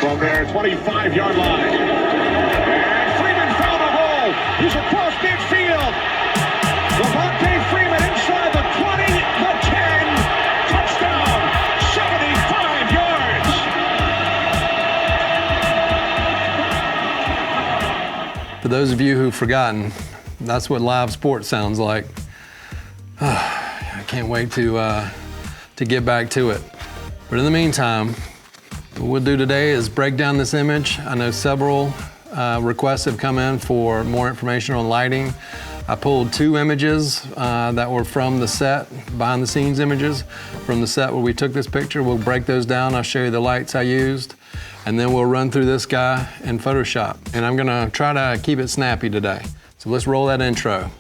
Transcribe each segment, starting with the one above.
from their 25-yard line. And Freeman found a hole. He's across midfield. Devontae Freeman inside the 20, the 10. Touchdown, 75 yards. For those of you who've forgotten, that's what live sports sounds like. I can't wait to get back to it. But in the meantime, what we'll do today is break down this image. I know several requests have come in for more information on lighting. I pulled two images that were from the set, behind the scenes images from the set where we took this picture. We'll break those down. I'll show you the lights I used, and then we'll run through this guy in Photoshop. And I'm gonna try to keep it snappy today. So let's roll that intro.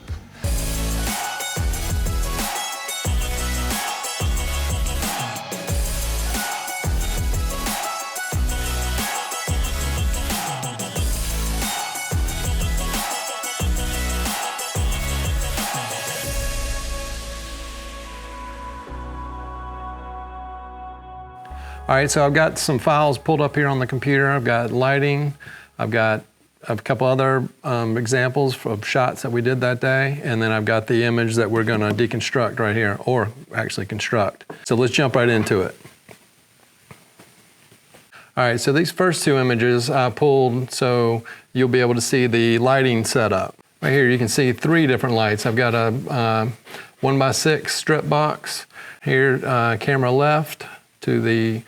All right, so I've got some files pulled up here on the computer. I've got lighting, I've got a couple other examples of shots that we did that day, and then I've got the image that we're gonna deconstruct right here, or actually construct. So let's jump right into it. All right, so these first two images I pulled so you'll be able to see the lighting setup. Right here you can see three different lights. I've got a 1x6 strip box. Here, camera left to the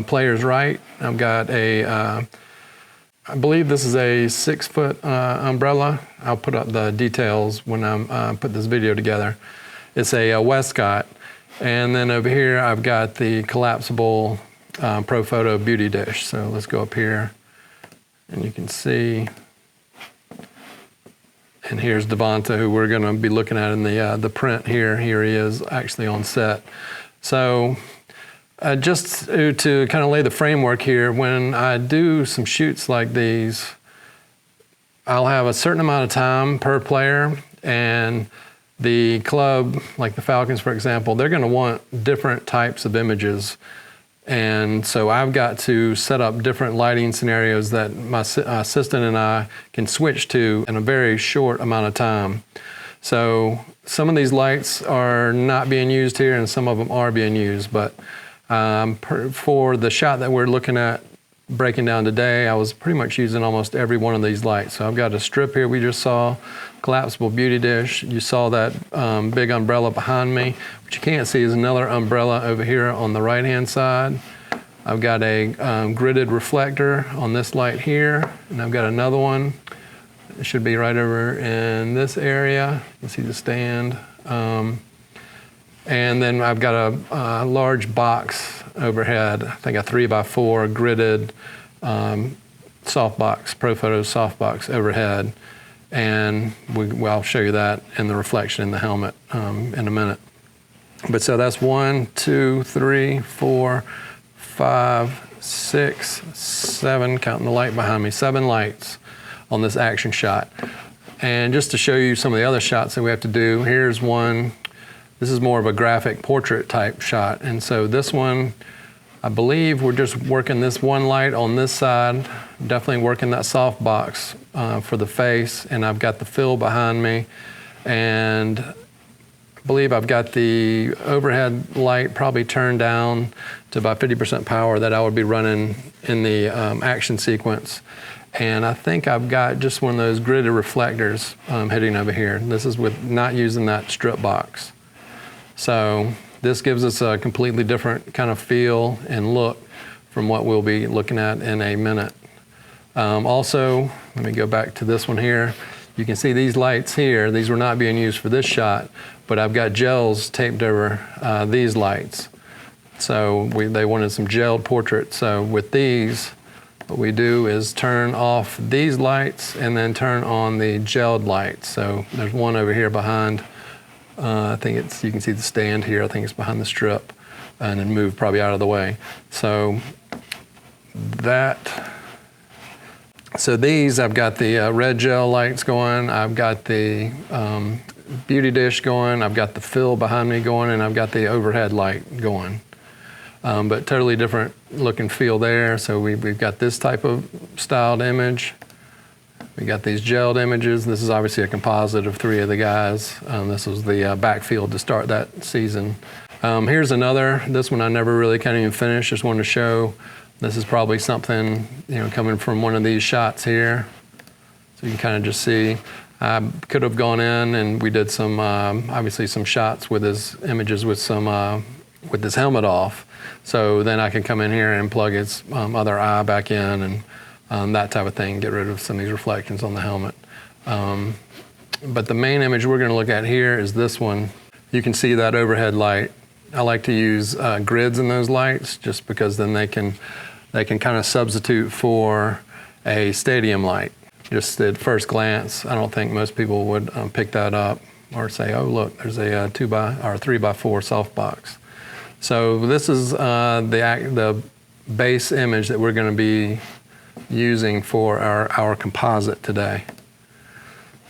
player's right. I've got a, I believe this is a 6-foot umbrella. I'll put up the details when I put this video together. It's a Westcott. And then over here, I've got the collapsible Profoto beauty dish. So let's go up here and you can see, and here's Devonta, who we're gonna be looking at in the print here. Here he is actually on set. So, just to kind of lay the framework here, when I do some shoots like these, I'll have a certain amount of time per player, and the club, like the Falcons for example, they're going to want different types of images. And so I've got to set up different lighting scenarios that my assistant and I can switch to in a very short amount of time. So some of these lights are not being used here and some of them are being used, but for the shot that we're looking at breaking down today, I was pretty much using almost every one of these lights. So I've got a strip here we just saw, collapsible beauty dish. You saw that big umbrella behind me. What you can't see is another umbrella over here on the right-hand side. I've got a gridded reflector on this light here, and I've got another one. It should be right over in this area. You can see the stand. And then I've got a large box overhead, I think a 3x4 gridded softbox, Profoto softbox overhead. And I'll show you that in the reflection in the helmet in a minute. But so that's 1, 2, 3, 4, 5, 6, 7, counting the light behind me, 7 lights on this action shot. And just to show you some of the other shots that we have to do, here's one. This is more of a graphic portrait type shot. And so this one, I believe we're just working this one light on this side, definitely working that soft box for the face, and I've got the fill behind me. And I believe I've got the overhead light probably turned down to about 50% power that I would be running in the action sequence. And I think I've got just one of those gridded reflectors heading over here. This is with not using that strip box. So this gives us a completely different kind of feel and look from what we'll be looking at in a minute. Also, let me go back to this one here. You can see these lights here. These were not being used for this shot, but I've got gels taped over these lights. So they wanted some gelled portraits. So with these, what we do is turn off these lights and then turn on the gelled lights. So there's one over here behind. I think you can see the stand here. I think it's behind the strip, and then move probably out of the way. So these, I've got the red gel lights going. I've got the beauty dish going. I've got the fill behind me going, and I've got the overhead light going. but totally different look and feel there. So we've got this type of styled image. We got these gelled images. This is obviously a composite of 3 of the guys. This was the backfield to start that season. Here's another. This one I never really kind of even finished. Just wanted to show. This is probably something, coming from one of these shots here. So you can kind of just see. I could have gone in and we did some, obviously some shots with his images with some, with his helmet off. So then I can come in here and plug his other eye back in and that type of thing, get rid of some of these reflections on the helmet. But the main image we're going to look at here is this one. You can see that overhead light. I like to use grids in those lights just because then they can kind of substitute for a stadium light. Just at first glance, I don't think most people would pick that up or say, oh, look, there's a 3x4 softbox. So this is the base image that we're going to be using for our composite today.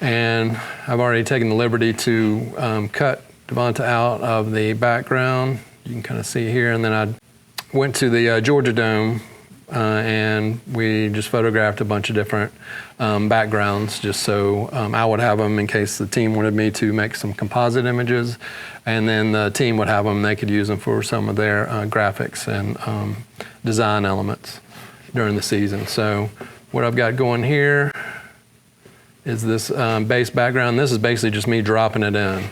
And I've already taken the liberty to cut Devonta out of the background. You can kind of see here. And then I went to the Georgia Dome and we just photographed a bunch of different backgrounds just so I would have them in case the team wanted me to make some composite images, and then the team would have them, they could use them for some of their graphics and design elements during the season. So what I've got going here is this base background. This is basically just me dropping it in.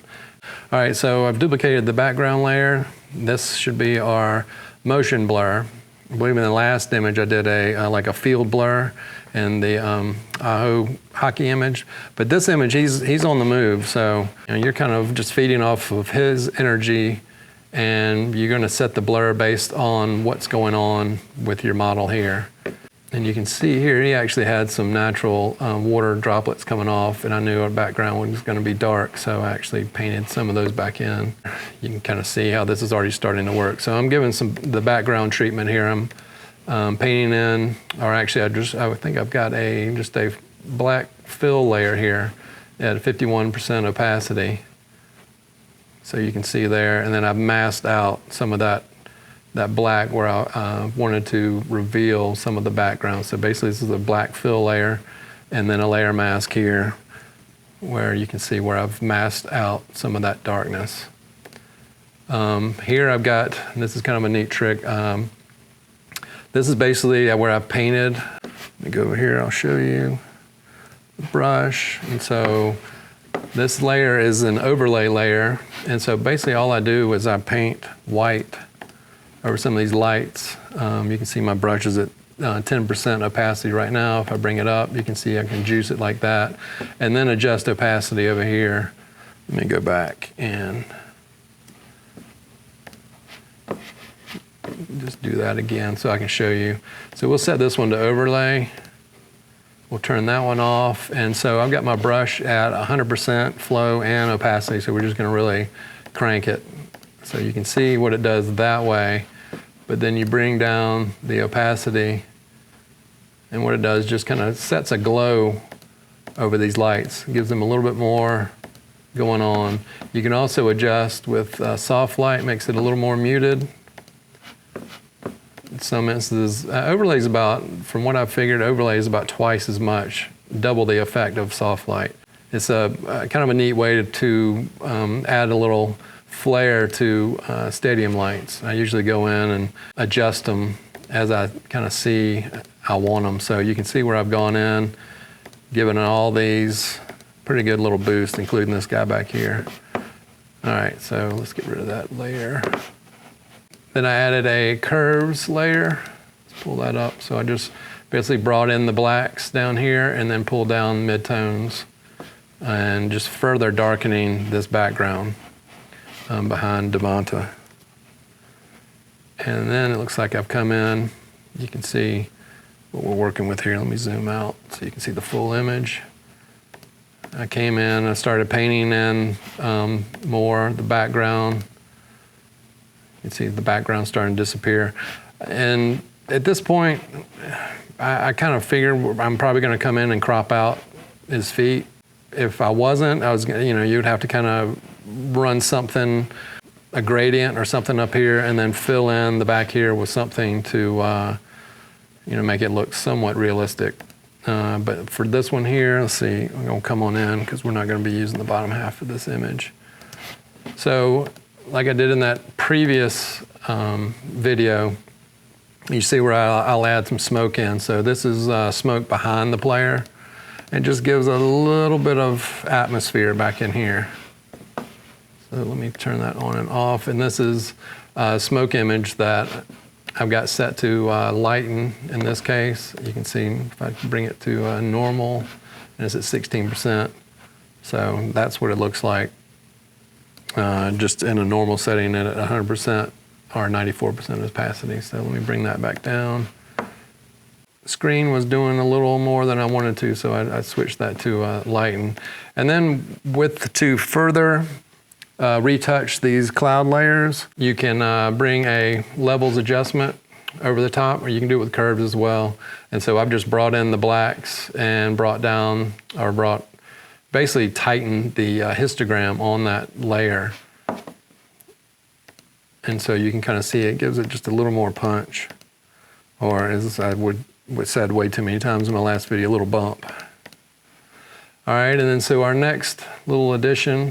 All right, so I've duplicated the background layer. This should be our motion blur. I believe in the last image I did like a field blur and the Aho hockey image. But this image, he's on the move, so you're kind of just feeding off of his energy, and you're going to set the blur based on what's going on with your model here. And you can see here he actually had some natural water droplets coming off, and I knew our background was going to be dark, so I actually painted some of those back in. You can kind of see how this is already starting to work. So I'm giving the background treatment here. I'm painting in, or actually I think I've got just a black fill layer here at 51% opacity. So you can see there, and then I've masked out some of that black where I wanted to reveal some of the background. So basically this is a black fill layer and then a layer mask here where you can see where I've masked out some of that darkness. Here I've got, this is kind of a neat trick. This is basically where I've painted. Let me go over here, I'll show you the brush. And so this layer is an overlay layer. And so basically all I do is I paint white over some of these lights. You can see my brush is at 10% opacity right now. If I bring it up, you can see I can juice it like that. And then adjust opacity over here. Let me go back and just do that again so I can show you. So we'll set this one to overlay. We'll turn that one off. And so I've got my brush at 100% flow and opacity, so we're just gonna really crank it. So you can see what it does that way, but then you bring down the opacity, and what it does just kind of sets a glow over these lights. It gives them a little bit more going on. You can also adjust with soft light, makes it a little more muted. In some instances, overlay is about, from what I've figured, overlay is about twice as much, double the effect of soft light. It's a kind of a neat way to add a little flare to stadium lights. I usually go in and adjust them as I kind of see I want them. So you can see where I've gone in, given all these pretty good little boost, including this guy back here. All right, so let's get rid of that layer. Then I added a curves layer. Let's pull that up. So I just basically brought in the blacks down here and then pulled down midtones and just further darkening this background behind Devonta. And then it looks like I've come in. You can see what we're working with here. Let me zoom out so you can see the full image. I came in, I started painting in more the background. You can see the background starting to disappear. And at this point, I kind of figured I'm probably going to come in and crop out his feet. If I wasn't, you'd have to kind of run something a gradient or something up here, and then fill in the back here with something to make it look somewhat realistic. But for this one here, let's see, I'm going to come on in because we're not going to be using the bottom half of this image. So like I did in that previous video, you see where I'll add some smoke in. So this is smoke behind the player. It just gives a little bit of atmosphere back in here. So let me turn that on and off. And this is a smoke image that I've got set to lighten in this case. You can see if I bring it to normal, and it's at 16%. So that's what it looks like just in a normal setting and at 100% or 94% opacity. So let me bring that back down. The screen was doing a little more than I wanted to, so I switched that to lighten. And then to further retouch these cloud layers, you can bring a levels adjustment over the top, or you can do it with curves as well. And so I've just brought in the blacks and basically tightened the histogram on that layer. And so you can kind of see it gives it just a little more punch, or as I said way too many times in my last video, a little bump. All right, and then so our next little addition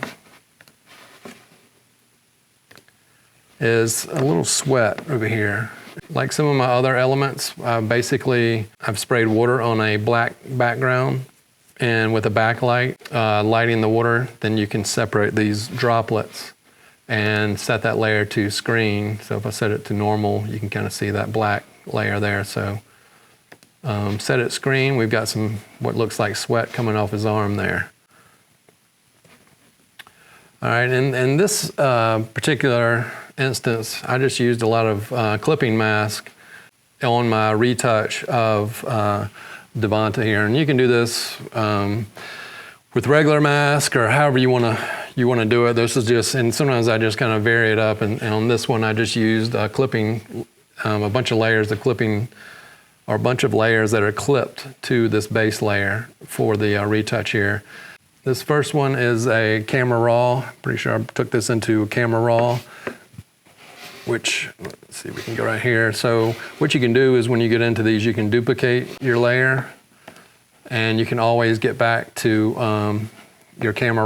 is a little sweat over here. Like some of my other elements, basically I've sprayed water on a black background, and with a backlight, lighting the water, then you can separate these droplets and set that layer to screen. So if I set it to normal, you can kind of see that black layer there. So set it screen, we've got some what looks like sweat coming off his arm there. All right, and this particular instance, I just used a lot of clipping mask on my retouch of Devonta here, and you can do this with regular mask or however you want to do it. This is just, and sometimes I just kind of vary it up, and on this one I just used clipping, a bunch of layers of clipping, or a bunch of layers that are clipped to this base layer for the retouch here. This first one is a camera raw. Pretty sure I took this into camera raw, which, let's see, we can go right here. So what you can do is when you get into these, you can duplicate your layer, and you can always get back to your camera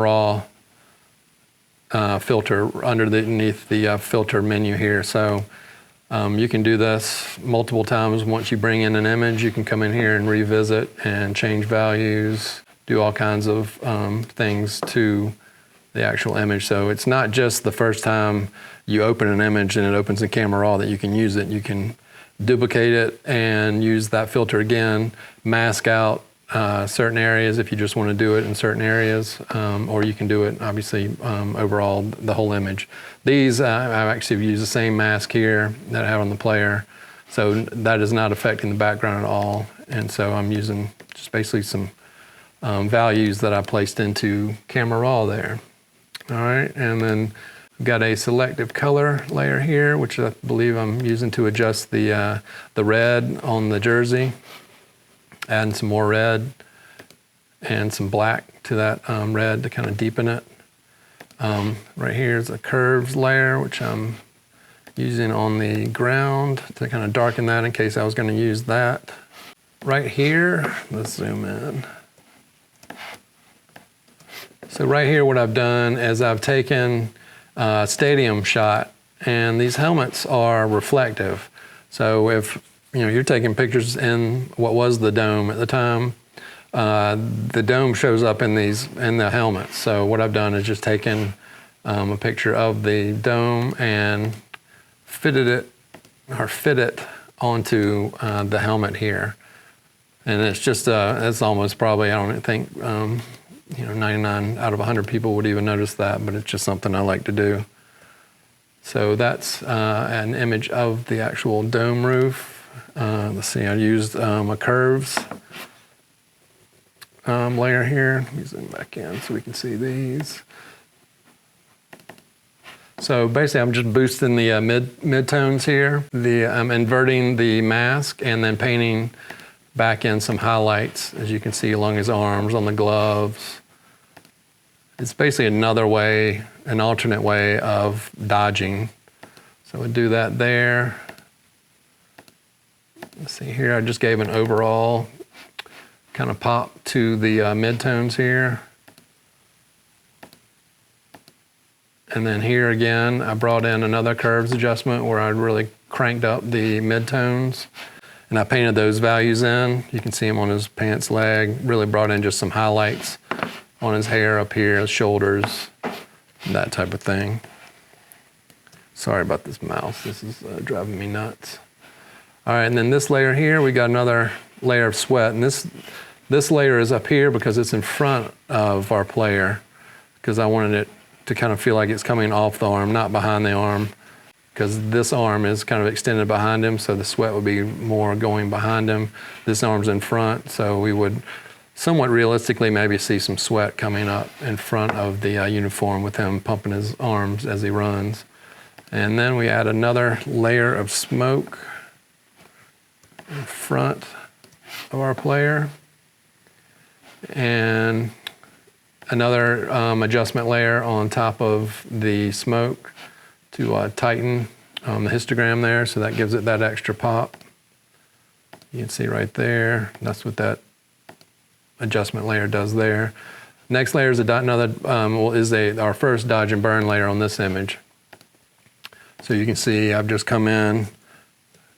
raw filter underneath the filter menu here. So you can do this multiple times. Once you bring in an image, you can come in here and revisit and change values, do all kinds of things to the actual image. So it's not just the first time you open an image and it opens in camera raw that you can use it. You can duplicate it and use that filter again, mask out certain areas if you just want to do it in certain areas, or you can do it obviously overall the whole image. These I actually use the same mask here that I have on the player, so that is not affecting the background at all. And so I'm using just basically some values that I placed into camera raw there. All right, and then I've got a selective color layer here, which I believe I'm using to adjust the red on the jersey. Adding some more red and some black to that red to kind of deepen it. Right here is a curves layer, which I'm using on the ground to kind of darken that in case I was going to use that. Right here, let's zoom in. So right here what I've done is I've taken a stadium shot, and these helmets are reflective. So if you're taking pictures in what was the dome at the time, the dome shows up in the helmets. So what I've done is just taken a picture of the dome and fit it onto the helmet here. And it's just it's almost probably, I don't think 99 out of 100 people would even notice that, but it's just something I like to do. So that's an image of the actual dome roof. Let's see, I used a curves layer here. Let me zoom back in so we can see these. So basically I'm just boosting the mid-tones here. I'm inverting the mask and then painting back in some highlights, as you can see, along his arms, on the gloves. It's basically another way, an alternate way of dodging. So we'll do that there. Let's see here, I just gave an overall kind of pop to the midtones here. And then here again, I brought in another curves adjustment where I really cranked up the midtones. And I painted those values in. You can see him on his pants leg. Really brought in just some highlights on his hair up here, his shoulders, that type of thing. Sorry about this mouse. This is driving me nuts. All right, and then this layer here, we got another layer of sweat. And this layer is up here because it's in front of our player, because I wanted it to kind of feel like it's coming off the arm, not behind the arm, because this arm is kind of extended behind him, so the sweat would be more going behind him. This arm's in front, so we would somewhat realistically maybe see some sweat coming up in front of the uniform with him pumping his arms as he runs. And then we add another layer of smoke in front of our player. And another adjustment layer on top of the smoke to tighten the histogram there, so that gives it that extra pop. You can see right there, that's what that adjustment layer does there. Next layer is our first dodge and burn layer on this image. So you can see I've just come in,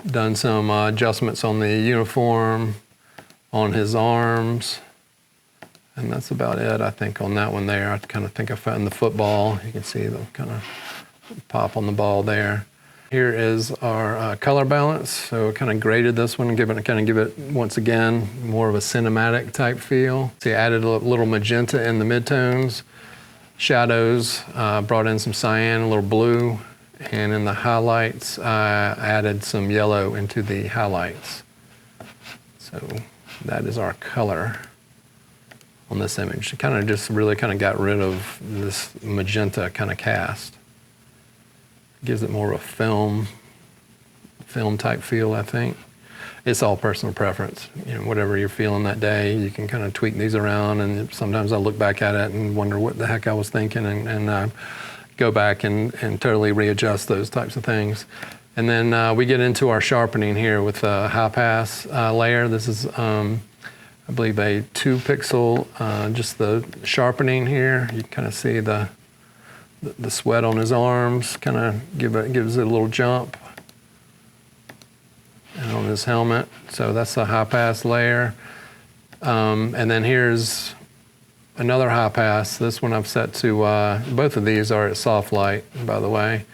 done some adjustments on the uniform, on his arms, and that's about it, I think, on that one there. I kind of think I found the football. You can see the kind of pop on the ball there. Here is our color balance. So kind of graded this one, give it once again more of a cinematic type feel. See, I added a little magenta in the midtones, shadows, brought in some cyan, a little blue, and in the highlights, I added some yellow into the highlights. So that is our color on this image. It kind of just really kind of got rid of this magenta kind of cast. Gives it more of a film type feel, I think. It's all personal preference. You know, whatever you're feeling that day, you can kind of tweak these around, and sometimes I look back at it and wonder what the heck I was thinking, and go back and totally readjust those types of things. And then we get into our sharpening here with a high pass layer. This is, I believe, a 2 pixel, just the sharpening here. You can kind of see the sweat on his arms, kind of gives it a little jump. And on his helmet, so that's the high pass layer. And then here's another high pass. This one I've set to, both of these are at soft light, by the way.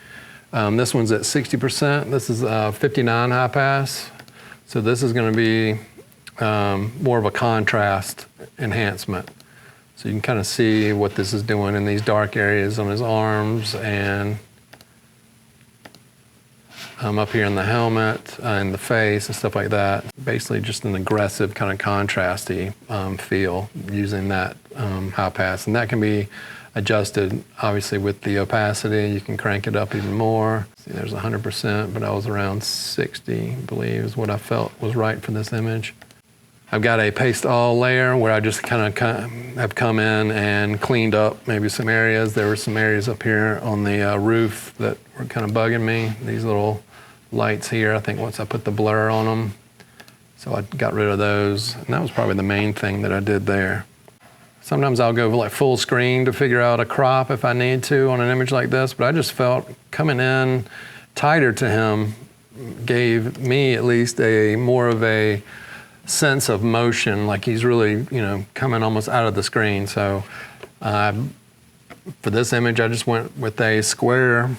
This one's at 60%. This is 59 high pass. So this is going to be more of a contrast enhancement. So you can kind of see what this is doing in these dark areas on his arms and up here in the helmet and the face and stuff like that. Basically just an aggressive kind of contrasty feel using that high pass. And that can be adjusted obviously with the opacity. You can crank it up even more. See, there's 100%, but I was around 60, I believe, is what I felt was right for this image. I've got a paste all layer where I just kind of have come in and cleaned up maybe some areas. There were some areas up here on the roof that were kind of bugging me. These little lights here, I think once I put the blur on them. So I got rid of those. And that was probably the main thing that I did there. Sometimes I'll go like full screen to figure out a crop if I need to on an image like this, but I just felt coming in tighter to him gave me at least a more of a sense of motion, like he's really, coming almost out of the screen. So for this image, I just went with a square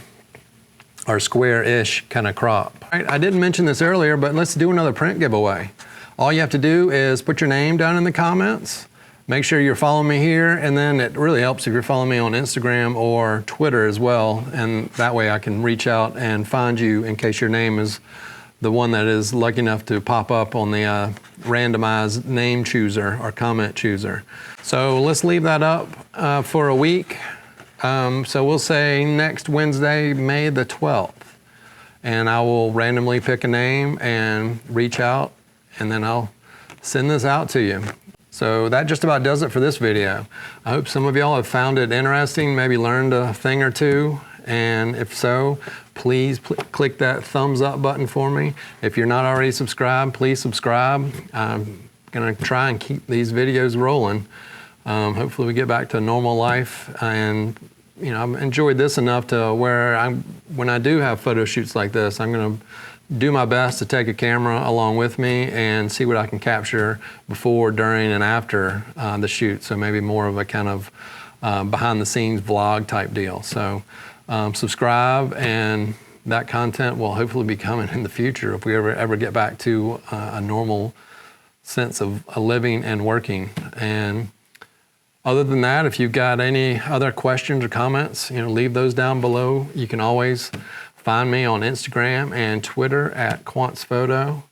or square-ish kind of crop. All right, I didn't mention this earlier, but let's do another print giveaway. All you have to do is put your name down in the comments. Make sure you're following me here, and then it really helps if you're following me on Instagram or Twitter as well, and that way I can reach out and find you in case your name is the one that is lucky enough to pop up on the randomized name chooser or comment chooser. So let's leave that up for a week. So we'll say next Wednesday, May the 12th, and I will randomly pick a name and reach out, and then I'll send this out to you. So that just about does it for this video. I hope some of y'all have found it interesting, maybe learned a thing or two. And if so, please click that thumbs up button for me. If you're not already subscribed, please subscribe. I'm gonna try and keep these videos rolling. Hopefully we get back to normal life, and I've enjoyed this enough to where when I do have photo shoots like this, I'm gonna do my best to take a camera along with me and see what I can capture before, during, and after the shoot. So maybe more of a kind of behind the scenes vlog type deal. So subscribe, and that content will hopefully be coming in the future if we ever get back to a normal sense of living and working. And other than that, if you've got any other questions or comments, leave those down below. You can always find me on Instagram and Twitter at QuantsPhoto.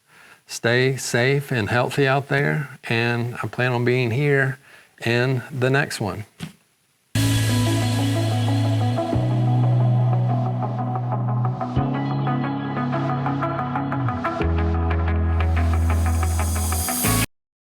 Stay safe and healthy out there, and I plan on being here in the next one.